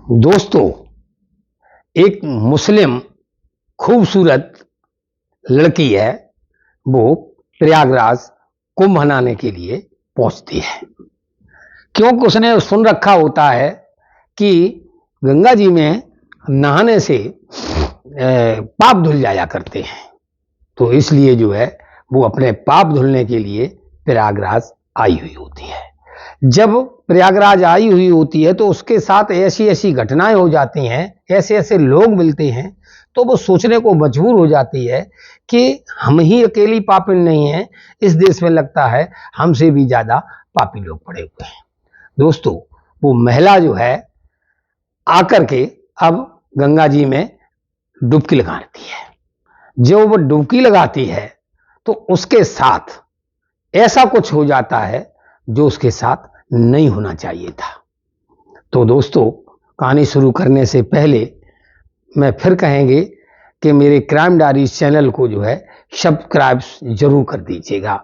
दोस्तों, एक मुस्लिम खूबसूरत लड़की है। वो प्रयागराज कुंभ मनाने के लिए पहुंचती है, क्योंकि उसने सुन रखा होता है कि गंगा जी में नहाने से पाप धुल जाया करते हैं। तो इसलिए जो है वो अपने पाप धुलने के लिए प्रयागराज आई हुई होती है। जब प्रयागराज आई हुई होती है तो उसके साथ ऐसी ऐसी घटनाएं हो जाती हैं, ऐसे ऐसे लोग मिलते हैं, तो वो सोचने को मजबूर हो जाती है कि हम ही अकेली पापी नहीं हैं, इस देश में लगता है हमसे भी ज्यादा पापी लोग पड़े हुए हैं। दोस्तों, वो महिला जो है आकर के अब गंगा जी में डुबकी लगाती है। जब वो डुबकी लगाती है तो उसके साथ ऐसा कुछ हो जाता है जो उसके साथ नहीं होना चाहिए था। तो दोस्तों, कहानी शुरू करने से पहले मैं फिर कहेंगे कि मेरे क्राइम डायरीज चैनल को जो है सब्सक्राइब जरूर कर दीजिएगा।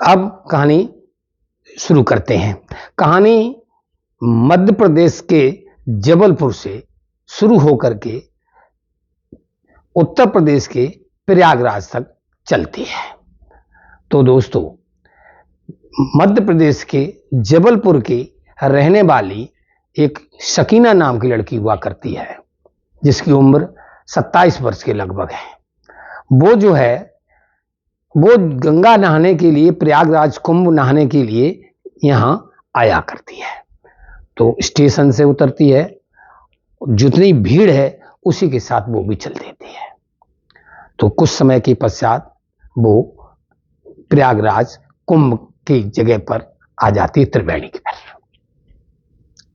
अब कहानी शुरू करते हैं। कहानी मध्य प्रदेश के जबलपुर से शुरू होकर के उत्तर प्रदेश के प्रयागराज तक चलती है। तो दोस्तों, मध्य प्रदेश के जबलपुर की रहने वाली एक शकीना नाम की लड़की हुआ करती है, जिसकी उम्र 27 वर्ष के लगभग है। वो जो है वो गंगा नहाने के लिए, प्रयागराज कुंभ नहाने के लिए यहां आया करती है। तो स्टेशन से उतरती है, जितनी भीड़ है उसी के साथ वो भी चल देती है। तो कुछ समय के पश्चात वो प्रयागराज कुंभ की जगह पर आ जाती है, त्रिवेणी की पर।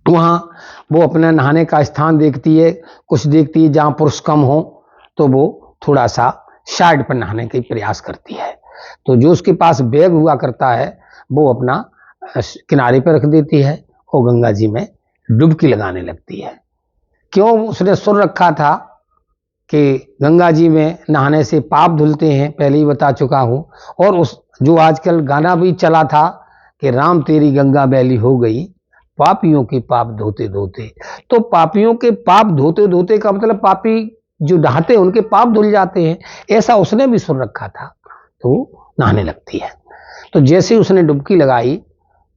वहां वो अपना नहाने का स्थान देखती है, कुछ देखती है जहां पुरुष कम हो तो वो थोड़ा सा साइड पर नहाने का प्रयास करती है। तो जो उसके पास बैग हुआ करता है वो अपना किनारे पर रख देती है और गंगा जी में डुबकी लगाने लगती है। क्यों? उसने सुन रखा था कि गंगा जी में नहाने से पाप धुलते हैं, पहले ही बता चुका हूं। और उस जो आजकल गाना भी चला था कि राम तेरी गंगा मैली हो गई, पापियों के पाप धोते धोते। तो पापियों के पाप धोते धोते का मतलब पापी जो नहाते हैं उनके पाप धुल जाते हैं, ऐसा उसने भी सुन रखा था। तो नहाने लगती है। तो जैसे उसने डुबकी लगाई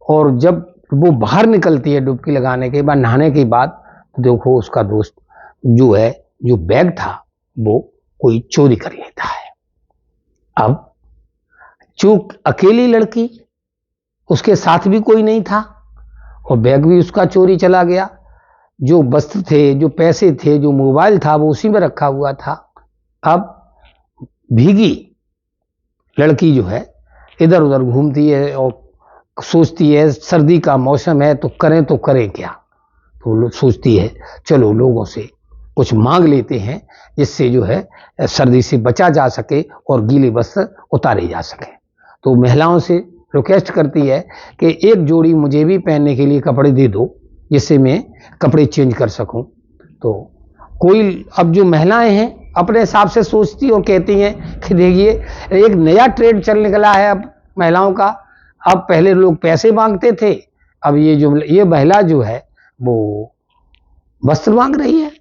और जब वो बाहर निकलती है डुबकी लगाने के बाद, नहाने के बाद, देखो उसका दोस्त जो है, जो बैग था वो कोई चोरी कर लेता है। अब चूक अकेली लड़की, उसके साथ भी कोई नहीं था और बैग भी उसका चोरी चला गया। जो वस्त्र थे, जो पैसे थे, जो मोबाइल था वो उसी में रखा हुआ था। अब भीगी लड़की जो है इधर उधर घूमती है और सोचती है सर्दी का मौसम है तो करें क्या। तो सोचती है चलो लोगों से कुछ मांग लेते हैं जिससे जो है सर्दी से बचा जा सके और गीले वस्त्र उतारे जा सके। तो महिलाओं से रिक्वेस्ट करती है कि एक जोड़ी मुझे भी पहनने के लिए कपड़े दे दो, जिससे मैं कपड़े चेंज कर सकूं। तो कोई, अब जो महिलाएं हैं अपने हिसाब से सोचती और कहती हैं कि देखिए एक नया ट्रेंड चल निकला है अब महिलाओं का। अब पहले लोग पैसे मांगते थे, अब ये महिला जो है वो वस्त्र मांग रही है।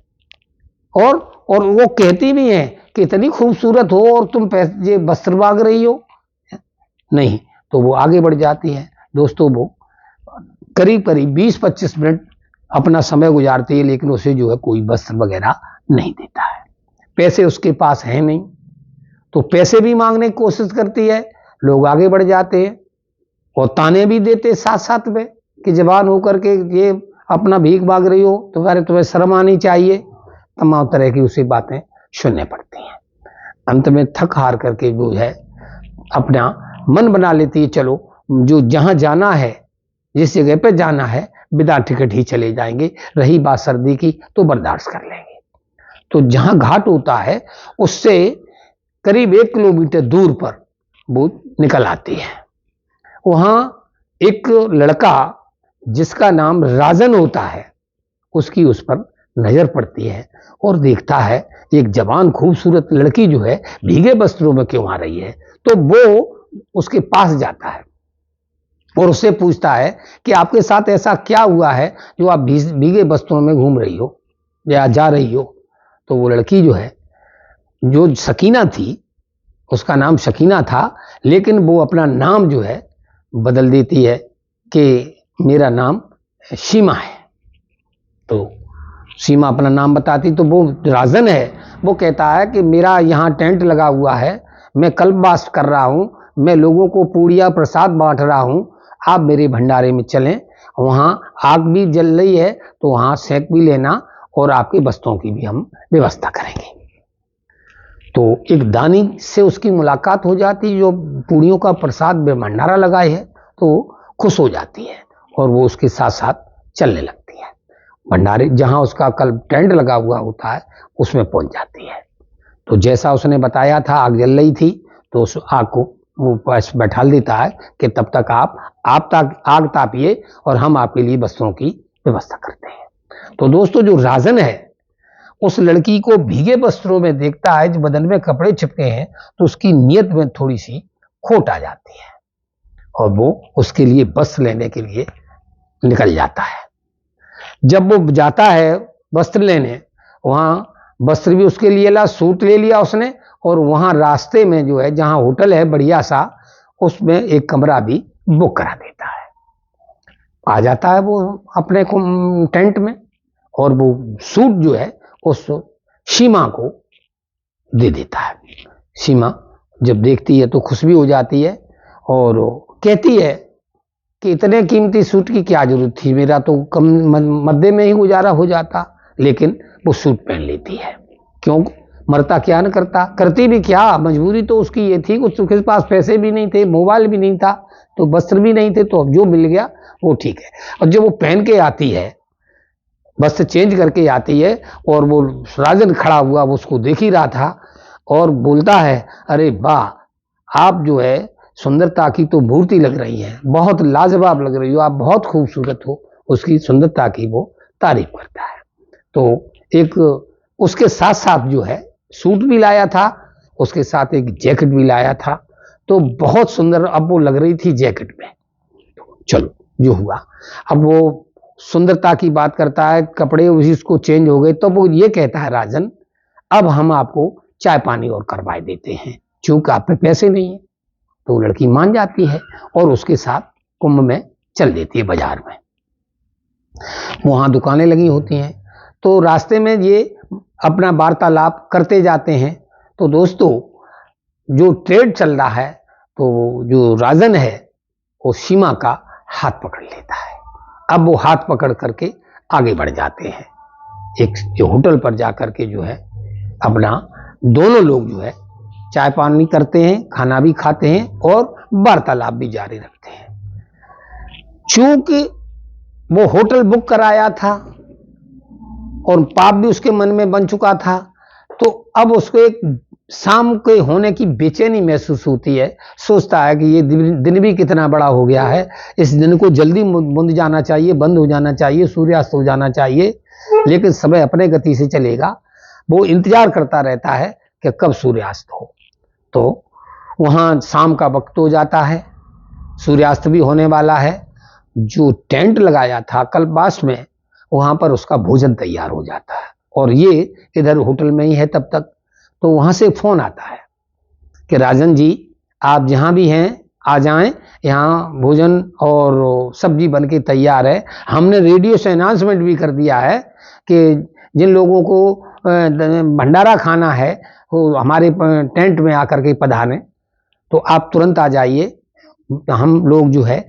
और वो कहती भी है कि इतनी खूबसूरत हो और तुम ये वस्त्र मांग रही हो। नहीं, तो वो आगे बढ़ जाती है। दोस्तों, वो करीब करीब 20-25 मिनट अपना समय गुजारती है, लेकिन उसे जो है कोई वस्त्र वगैरह नहीं देता है। पैसे उसके पास है नहीं, तो पैसे भी मांगने की कोशिश करती है। लोग आगे बढ़ जाते हैं और ताने भी देते साथ साथ में कि जवान होकर के ये अपना भीख मांग रही हो, तुम्हें शर्म आनी चाहिए। तमाम तरह की उसे बातें सुनने पड़ती हैं। अंत में थक हार करके जो है अपना मन बना लेती है, चलो जो जहां जाना है, जिस जगह पे जाना है, बिना टिकट ही चले जाएंगे। रही बात सर्दी की तो बर्दाश्त कर लेंगे। तो जहां घाट होता है उससे करीब 1 किलोमीटर दूर पर वो निकल आती है। वहां एक लड़का जिसका नाम राजन होता है, उसकी उस पर नजर पड़ती है और देखता है एक जवान खूबसूरत लड़की जो है भीगे वस्त्रों में क्यों आ रही है। तो वो उसके पास जाता है और उससे पूछता है कि आपके साथ ऐसा क्या हुआ है जो आप भीगे वस्त्रों में घूम रही हो या जा रही हो। तो वो लड़की जो है, जो सकीना थी, उसका नाम सकीना था, लेकिन वो अपना नाम जो है बदल देती है कि मेरा नाम सीमा है। तो सीमा अपना नाम बताती, तो वो राजन है, वो कहता है कि मेरा यहाँ टेंट लगा हुआ है, मैं कल्पवास कर रहा हूँ, मैं लोगों को पूड़िया प्रसाद बांट रहा हूँ, आप मेरे भंडारे में चलें, वहाँ आग भी जल रही है तो वहाँ सेक भी लेना और आपके वस्त्रों की भी हम व्यवस्था करेंगे। तो एक दानी से उसकी मुलाकात हो जाती, जो पूड़ियों का प्रसाद भंडारा लगाए है, तो खुश हो जाती है और वो उसके साथ साथ चलने लगती है। भंडारे जहाँ उसका कल टेंट लगा हुआ होता है उसमें पहुंच जाती है। तो जैसा उसने बताया था, आग जल रही थी, तो उस आग को वो पास बैठा देता है कि तब तक आप तक आग तापिए और हम आपके लिए वस्त्रों की व्यवस्था करते हैं। तो दोस्तों, जो राजन है उस लड़की को भीगे वस्त्रों में देखता है, जो बदन में कपड़े चिपके हैं, तो उसकी नीयत में थोड़ी सी खोट आ जाती है और वो उसके लिए वस्त्र लेने के लिए निकल जाता है। जब वो जाता है वस्त्र लेने, वहां वस्त्र भी उसके लिए ला, सूट ले लिया उसने, और वहां रास्ते में जो है जहां होटल है बढ़िया सा, उसमें एक कमरा भी बुक करा देता है। आ जाता है वो अपने को टेंट में, और वो सूट जो है उस सीमा को दे देता है। सीमा जब देखती है तो खुश भी हो जाती है और कहती है कि इतने कीमती सूट की क्या जरूरत थी, मेरा तो कम मध्य में ही गुजारा हो जाता। लेकिन वो सूट पहन लेती है, क्यों, मरता क्या न करता, करती भी क्या, मजबूरी तो उसकी ये थी कि उसके पास पैसे भी नहीं थे, मोबाइल भी नहीं था, तो वस्त्र भी नहीं थे, तो अब जो मिल गया वो ठीक है। और जब वो पहन के आती है, वस्त्र चेंज करके आती है, और वो राजन खड़ा हुआ वो उसको देख ही रहा था और बोलता है, अरे वाह, आप जो है सुंदरता की तो मूर्ति लग रही है, बहुत लाजवाब लग रही हो, आप बहुत खूबसूरत हो। उसकी सुंदरता की वो तारीफ करता है। तो एक उसके साथ साथ जो है सूट भी लाया था, उसके साथ एक जैकेट भी लाया था, तो बहुत सुंदर अब वो लग रही थी जैकेट में। चलो जो हुआ, अब वो सुंदरता की बात करता है, कपड़े उसको चेंज हो गए, तो वो ये कहता है, राजन अब हम आपको चाय पानी और करवाए देते हैं, क्योंकि आप पे पैसे नहीं है। तो लड़की मान जाती है और उसके साथ कुंभ में चल देती है बाजार में। वहां दुकानें लगी होती हैं, तो रास्ते में ये अपना वार्तालाप करते जाते हैं। तो दोस्तों, जो ट्रेड चल रहा है, तो जो राजन है वो सीमा का हाथ पकड़ लेता है। अब वो हाथ पकड़ करके आगे बढ़ जाते हैं, एक जो होटल पर जाकर के जो है अपना दोनों लोग जो है चाय पानी करते हैं, खाना भी खाते हैं और वार्तालाप भी जारी रखते हैं। चूंकि वो होटल बुक कराया था और पाप भी उसके मन में बन चुका था, तो अब उसको एक शाम के होने की बेचैनी महसूस होती है। सोचता है कि ये दिन भी कितना बड़ा हो गया है, इस दिन को जल्दी बुंद जाना चाहिए, बंद हो जाना चाहिए, सूर्यास्त हो जाना चाहिए, लेकिन समय अपने गति से चलेगा। वो इंतजार करता रहता है कि कब सूर्यास्त हो। तो वहां शाम का वक्त हो जाता है, सूर्यास्त भी होने वाला है। जो टेंट लगाया था कल्पवास में, वहां पर उसका भोजन तैयार हो जाता है और ये इधर होटल में ही है तब तक। तो वहां से फोन आता है कि राजन जी, आप जहां भी हैं आ जाएं, यहाँ भोजन और सब्जी बन के तैयार है। हमने रेडियो से अनाउंसमेंट भी कर दिया है कि जिन लोगों को भंडारा खाना है वो हमारे टेंट में आकर के पधारें, तो आप तुरंत आ जाइए, हम लोग जो है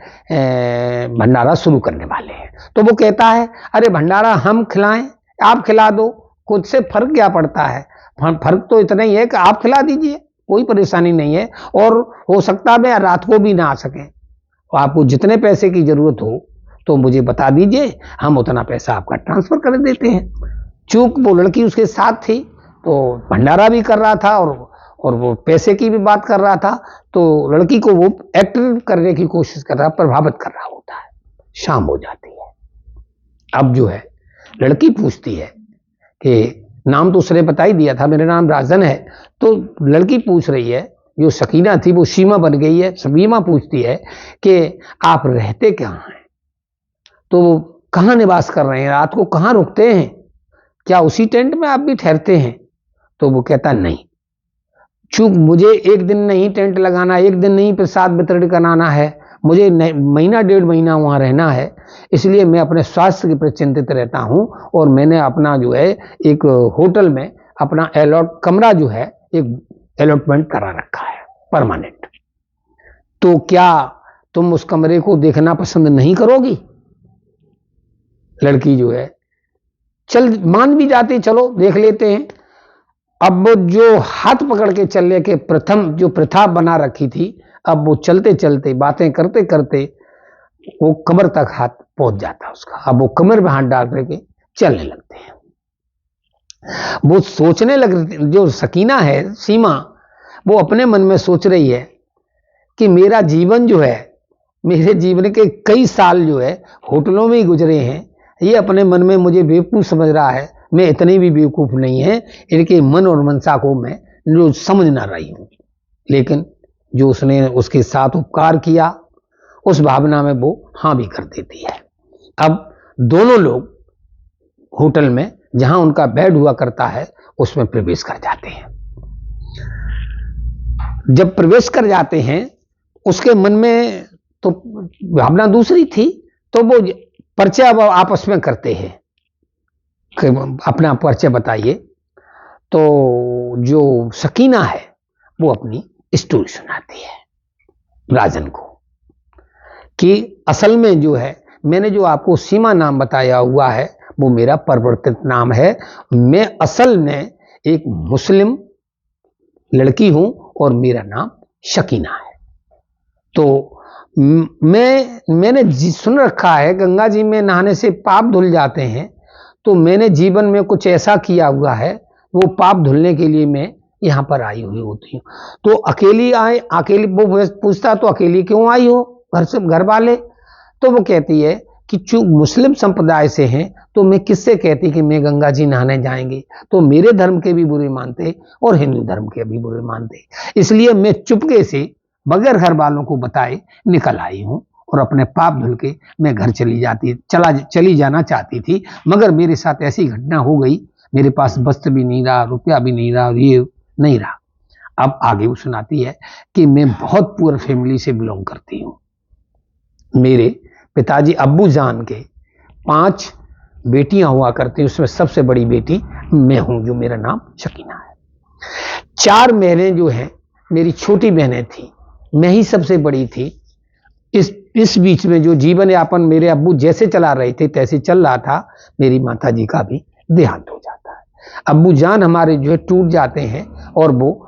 भंडारा शुरू करने वाले हैं। तो वो कहता है, अरे भंडारा हम खिलाएं, आप खिला दो, खुद से फर्क क्या पड़ता है, फर्क तो इतना ही है कि आप खिला दीजिए, कोई परेशानी नहीं है। और हो सकता है रात को भी ना आ सकें, तो आपको जितने पैसे की जरूरत हो तो मुझे बता दीजिए, हम उतना पैसा आपका ट्रांसफर कर देते हैं। चूंकि वो लड़की उसके साथ थी, तो भंडारा भी कर रहा था और वो पैसे की भी बात कर रहा था, तो लड़की को वो एक्ट करने की कोशिश कर रहा, प्रभावित कर रहा होता है। शाम हो जाती है। अब जो है लड़की पूछती है कि नाम तो उसने बता ही दिया था, मेरा नाम राजन है। तो लड़की पूछ रही है जो सकीना थी वो सीमा बन गई है। सीमा पूछती है कि आप रहते कहाँ हैं, तो वो कहाँ निवास कर रहे हैं, रात को कहाँ रुकते हैं, क्या उसी टेंट में आप भी ठहरते हैं? तो वो कहता नहीं, चूंक मुझे एक दिन नहीं टेंट लगाना, एक दिन नहीं प्रसाद वितरण कराना है, मुझे महीना 1.5 महीना वहां रहना है, इसलिए मैं अपने स्वास्थ्य के प्रति चिंतित रहता हूं और मैंने अपना जो है एक होटल में अपना कमरा जो है एक अलॉटमेंट करा रखा है परमानेंट। तो क्या तुम उस कमरे को देखना पसंद नहीं करोगी? लड़की जो है चल मान भी जाती, चलो देख लेते हैं। अब वो जो हाथ पकड़ के चलने के प्रथम जो प्रथा बना रखी थी, अब वो चलते चलते बातें करते करते वो कमर तक हाथ पहुंच जाता उसका। अब वो कमर में हाथ डाल करके चलने लगते हैं। वो सोचने लग, जो सकीना है सीमा, वो अपने मन में सोच रही है कि मेरा जीवन जो है, मेरे जीवन के कई साल जो है होटलों में ही गुजरे हैं। ये अपने मन में मुझे बेवकूफ समझ रहा है, मैं इतनी भी बेवकूफ नहीं है, इनके मन और मनसा को मैं जो समझ ना रही हूं। लेकिन जो उसने उसके साथ उपकार किया, उस भावना में वो हां भी कर देती है। अब दोनों लोग होटल में जहां उनका बेड हुआ करता है उसमें प्रवेश कर जाते हैं। जब प्रवेश कर जाते हैं, उसके मन में तो भावना दूसरी थी, तो वो परिचय अब आपस में करते हैं कि अपना परिचय बताइए। तो जो सकीना है वो अपनी स्टोरी सुनाती है राजन को कि असल में जो है, मैंने जो आपको सीमा नाम बताया हुआ है वो मेरा परिवर्तित नाम है। मैं असल में एक मुस्लिम लड़की हूं और मेरा नाम शकीना है। तो मैंने सुन रखा है गंगा जी में नहाने से पाप धुल जाते हैं, तो मैंने जीवन में कुछ ऐसा किया हुआ है, वो पाप धुलने के लिए मैं यहां पर आई हुई होती हूँ। तो अकेली आए, अकेली, वो पूछता तो अकेली क्यों आई हो, घर से घर वाले? तो वो कहती है कि चूंकि मुस्लिम संप्रदाय से हैं, तो मैं किससे कहती कि मैं गंगा जी नहाने जाएंगे, तो मेरे धर्म के भी बुरे मानते और हिंदू धर्म के भी बुरे मानते, इसलिए मैं चुपके से बगैर घर वालों को बताए निकल आई हूं और अपने पाप धुल के मैं घर चली जाना चाहती थी, मगर मेरे साथ ऐसी घटना हो गई, मेरे पास वस्त्र भी नहीं रहा, रुपया भी नहीं रहा, ये नहीं रहा। अब आगे वो सुनाती है कि मैं बहुत पुअर फैमिली से बिलोंग करती हूँ। मेरे पिताजी अब्बू जान के 5 बेटियां हुआ करती, उसमें सबसे बड़ी बेटी मैं हूं, जो मेरा नाम शकीना है। 4 बहनें जो हैं मेरी छोटी बहनें थी, मैं ही सबसे बड़ी थी। इस बीच में जो जीवन यापन मेरे अब्बू जैसे चला रहे थे तैसे चल रहा था, मेरी माता जी का भी देहांत हो जाता है। अब्बू जान हमारे जो है टूट जाते हैं और वो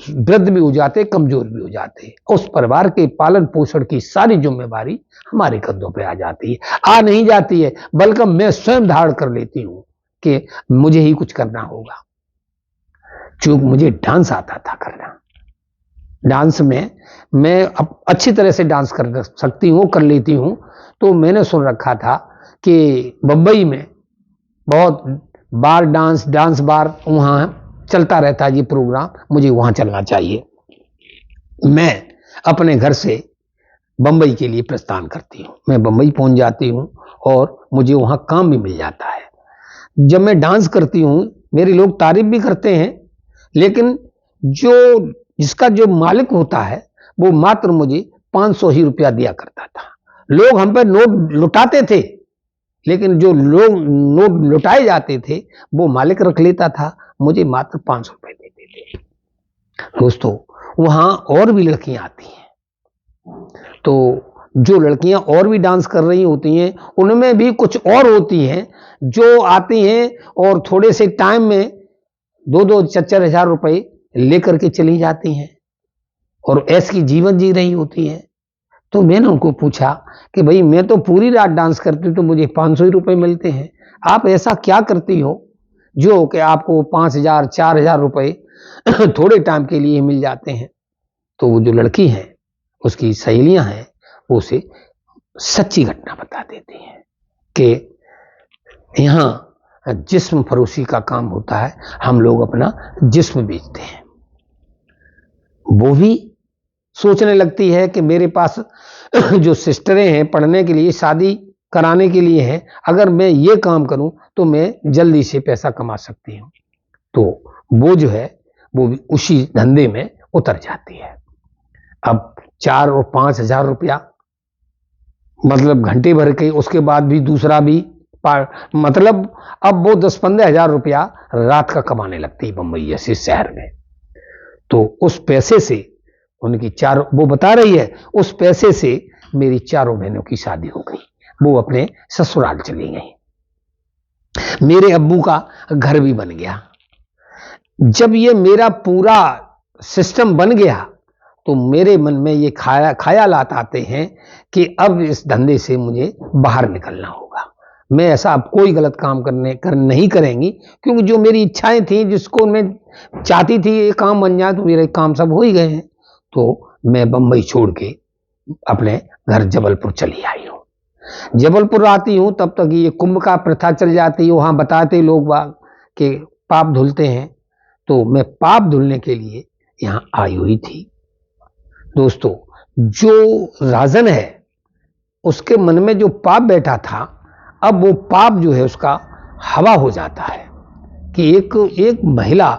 वृद्ध भी हो जाते, कमजोर भी हो जाते, उस परिवार के पालन पोषण की सारी जिम्मेवारी हमारे कंधों पे आ जाती है, आ नहीं जाती है, बल्कि मैं स्वयं धारण कर लेती हूं कि मुझे ही कुछ करना होगा। चूंकि मुझे डांस आता था करना, डांस में मैं अब अच्छी तरह से डांस कर सकती हूँ, कर लेती हूँ। तो मैंने सुन रखा था कि बम्बई में बहुत बार डांस बार वहाँ चलता रहता है ये प्रोग्राम, मुझे वहाँ चलना चाहिए। मैं अपने घर से बम्बई के लिए प्रस्थान करती हूँ, मैं बम्बई पहुँच जाती हूँ और मुझे वहाँ काम भी मिल जाता है। जब मैं डांस करती हूँ मेरे लोग तारीफ भी करते हैं, लेकिन जिसका जो मालिक होता है वो मात्र मुझे 500 ही रुपया दिया करता था। लोग हम पे नोट लुटाते थे, लेकिन जो लोग नोट लुटाए जाते थे वो मालिक रख लेता था, मुझे मात्र 500 रुपए देते थे। दोस्तों, वहां और भी लड़कियां आती हैं, तो जो लड़कियां और भी डांस कर रही होती हैं उनमें भी कुछ और होती हैं जो आती हैं और थोड़े से टाइम में 2-2 4-4 हजार रुपए लेकर के चली जाती हैं और ऐसी जीवन जी रही होती है। तो मैंने उनको पूछा कि भाई मैं तो पूरी रात डांस करती हूँ तो मुझे 500 ही रुपए मिलते हैं, आप ऐसा क्या करती हो जो कि आपको 5,000 4,000 रुपए थोड़े टाइम के लिए मिल जाते हैं? तो वो जो लड़की है उसकी सहेलियां हैं वो उसे सच्ची घटना बता देती हैं कि यहाँ जिस्म फरोशी का काम होता है, हम लोग अपना जिस्म बेचते हैं। वो भी सोचने लगती है कि मेरे पास जो सिस्टरें हैं पढ़ने के लिए, शादी कराने के लिए हैं, अगर मैं ये काम करूं तो मैं जल्दी से पैसा कमा सकती हूं। तो वो जो है वो भी उसी धंधे में उतर जाती है। अब 4 और 5 हजार रुपया मतलब घंटे भर के, उसके बाद भी दूसरा भी मतलब अब वो 10-15 हजार रुपया रात का कमाने लगती है बंबई जैसे शहर में। तो उस पैसे से उनकी वो बता रही है, उस पैसे से मेरी 4 बहनों की शादी हो गई, वो अपने ससुराल चली गई। मेरे अब्बू का घर भी बन गया। जब ये मेरा पूरा सिस्टम बन गया तो मेरे मन में ये ख्यालात आते हैं कि अब इस धंधे से मुझे बाहर निकलना होगा। मैं ऐसा अब कोई गलत काम नहीं करेंगी, क्योंकि जो मेरी इच्छाएं थी, जिसको मैं चाहती थी ये काम बन जाए, तो मेरे काम सब हो ही गए हैं। तो मैं बंबई छोड़ के अपने घर जबलपुर चली आई हूँ। जबलपुर आती हूँ तब तक ये कुंभ का प्रथा चल जाती है। वहाँ बताते लोग बाग कि पाप धुलते हैं, तो मैं पाप धुलने के लिए यहाँ आई हुई थी। दोस्तों, जो राजन है उसके मन में जो पाप बैठा था, अब वो पाप जो है उसका हवा हो जाता है कि एक महिला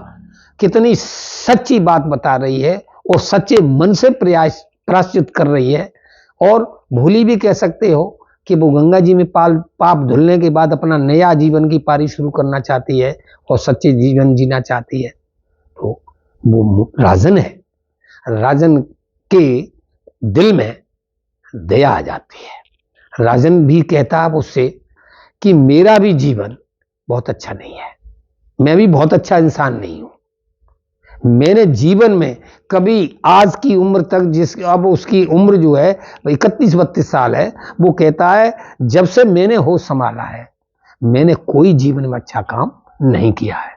कितनी सच्ची बात बता रही है और सच्चे मन से प्रायश्चित कर रही है, और भूली भी कह सकते हो कि वो गंगा जी में पाप धुलने के बाद अपना नया जीवन की पारी शुरू करना चाहती है और सच्चे जीवन जीना चाहती है। तो वो राजन है, राजन के दिल में दया आ जाती है। राजन भी कहता है उससे कि मेरा भी जीवन बहुत अच्छा नहीं है, मैं भी बहुत अच्छा इंसान नहीं हूं। मैंने जीवन में कभी आज की उम्र तक, अब उसकी उम्र जो है 31-32 साल है, वो कहता है जब से मैंने होश संभाला है मैंने कोई जीवन में अच्छा काम नहीं किया है।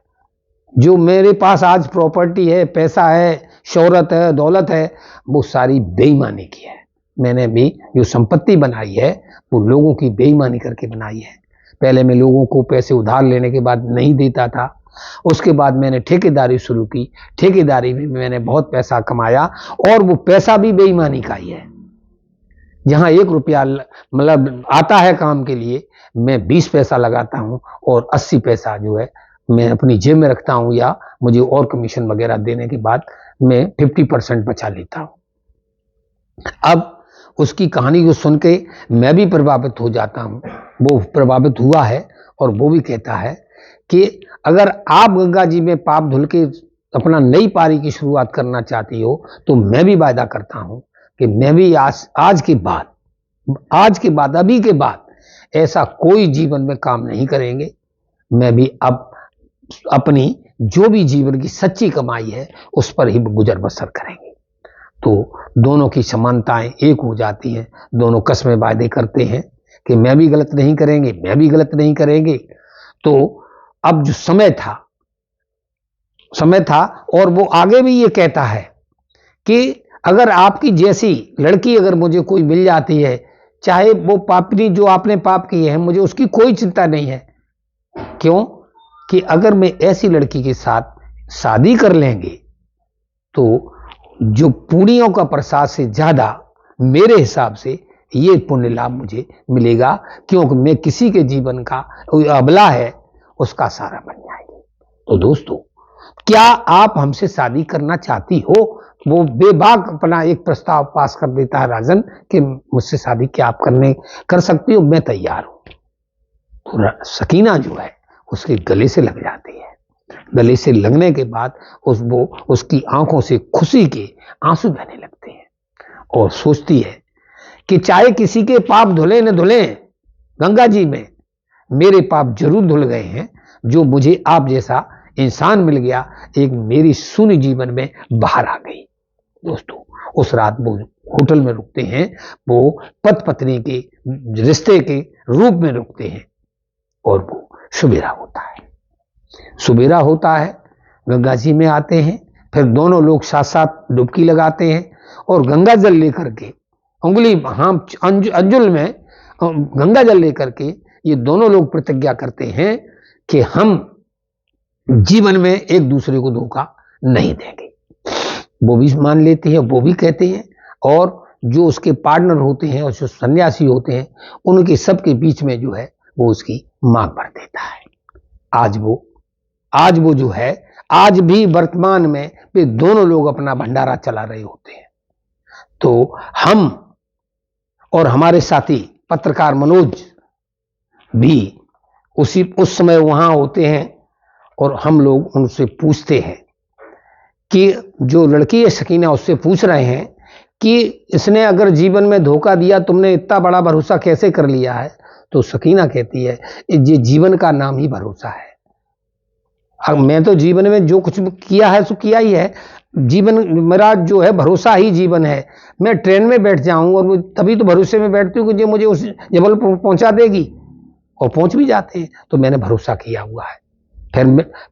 जो मेरे पास आज प्रॉपर्टी है, पैसा है, शोहरत है, दौलत है, वो सारी बेईमानी की है। मैंने भी जो संपत्ति बनाई है वो लोगों की बेईमानी करके बनाई है। पहले मैं लोगों को पैसे उधार लेने के बाद नहीं देता था, उसके बाद मैंने ठेकेदारी शुरू की, ठेकेदारी में मैंने बहुत पैसा कमाया, और वो पैसा भी बेईमानी का ही है। जहां 1 रुपया मतलब आता है काम के लिए, मैं 20 पैसा लगाता हूं और 80 पैसा जो है मैं अपनी जेब में रखता हूं, या मुझे और कमीशन वगैरह देने के बाद मैं 50% बचा लेता हूं। अब उसकी कहानी को सुन के मैं भी प्रभावित हो जाता हूं, वो प्रभावित हुआ है, और वो भी कहता है कि अगर आप गंगा जी में पाप धुल के अपना नई पारी की शुरुआत करना चाहती हो, तो मैं भी वायदा करता हूं कि मैं भी आज के बाद अभी के बाद ऐसा कोई जीवन में काम नहीं करेंगे। मैं भी अब अपनी जो भी जीवन की सच्ची कमाई है उस पर ही गुजर बसर करेंगे। तो दोनों की समानताएं एक हो जाती हैं, दोनों कसमें वायदे करते हैं कि मैं भी गलत नहीं करेंगे, मैं भी गलत नहीं करेंगे। तो अब जो समय था, और वो आगे भी ये कहता है कि अगर आपकी जैसी लड़की अगर मुझे कोई मिल जाती है, चाहे वो पापनी जो आपने पाप किए हैं, मुझे उसकी कोई चिंता नहीं है। क्यों कि अगर मैं ऐसी लड़की के साथ शादी कर लेंगे तो जो पुण्यों का प्रसाद से ज्यादा मेरे हिसाब से ये पुण्य लाभ मुझे मिलेगा, क्योंकि मैं किसी के जीवन का अबला है उसका सारा बन जाएगी। तो दोस्तों, क्या आप हमसे शादी करना चाहती हो? वो बेबाक अपना एक प्रस्ताव पास कर देता है राजन कि मुझसे शादी क्या आप कर सकती हो, मैं तैयार हूं। तो सकीना जो है उसके गले से लग जाती है। गले से लगने के बाद उसकी आंखों से खुशी के आंसू बहने लगते हैं, और सोचती है कि चाहे किसी के पाप धुले न धुले गंगा जी में, मेरे पाप जरूर धुल गए हैं। जो मुझे आप जैसा इंसान मिल गया, एक मेरी शून्य जीवन में बाहर आ गई। दोस्तों, उस रात वो होटल में रुकते हैं, वो पति पत्नी के रिश्ते के रूप में रुकते हैं, और वो सुबेरा होता है। गंगा जी में आते हैं, फिर दोनों लोग साथ साथ डुबकी लगाते हैं, और गंगा जल लेकर के अंजुल में गंगा जल लेकर के ये दोनों लोग प्रतिज्ञा करते हैं कि हम जीवन में एक दूसरे को धोखा नहीं देंगे। वो भी मान लेते हैं, वो भी कहते हैं, और जो उसके पार्टनर होते हैं और जो सन्यासी होते हैं उनके सबके बीच में जो है वो उसकी मांग भर देता है। आज वो जो है, आज भी वर्तमान में वे दोनों लोग अपना भंडारा चला रहे होते हैं। तो हम और हमारे साथी पत्रकार मनोज भी उस समय वहां होते हैं और हम लोग उनसे पूछते हैं कि जो लड़की है शकीना, उससे पूछ रहे हैं कि इसने अगर जीवन में धोखा दिया, तुमने इतना बड़ा भरोसा कैसे कर लिया है? तो शकीना कहती है ये जीवन का नाम ही भरोसा है। अब मैं तो जीवन में जो कुछ किया है सो किया ही है, जीवन मेरा जो है भरोसा ही जीवन है। मैं ट्रेन में बैठ जाऊं और तभी तो भरोसे में बैठती हूँ कि मुझे उस जबलपुर पहुंचा देगी, और पहुंच भी जाते हैं, तो मैंने भरोसा किया हुआ है।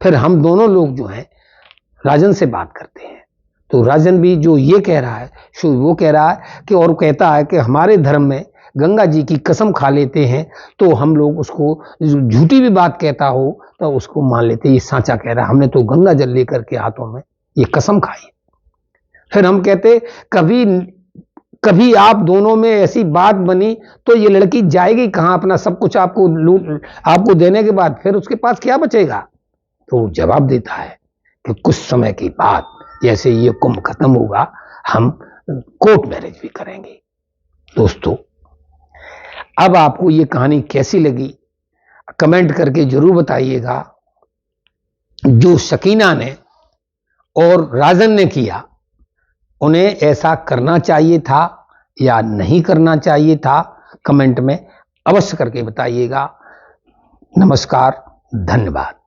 फिर हम दोनों लोग जो हैं राजन से बात करते हैं, तो राजन भी जो ये कह रहा है सो वो कह रहा है कि, और कहता है कि हमारे धर्म में गंगा जी की कसम खा लेते हैं तो हम लोग उसको झूठी भी बात कहता हो तो उसको मान लेते हैं ये साचा कह रहा है, हमने तो गंगा जल लेकर के हाथों में ये कसम खाई। फिर हम कहते कभी आप दोनों में ऐसी बात बनी तो ये लड़की जाएगी कहां? अपना सब कुछ आपको देने के बाद फिर उसके पास क्या बचेगा? तो जवाब देता है कि कुछ समय के बाद जैसे ये कुंभ खत्म होगा हम कोर्ट मैरिज भी करेंगे। दोस्तों, अब आपको ये कहानी कैसी लगी कमेंट करके जरूर बताइएगा। जो शकीना ने और राजन ने किया, उन्हें ऐसा करना चाहिए था या नहीं करना चाहिए था, कमेंट में अवश्य करके बताइएगा। नमस्कार, धन्यवाद।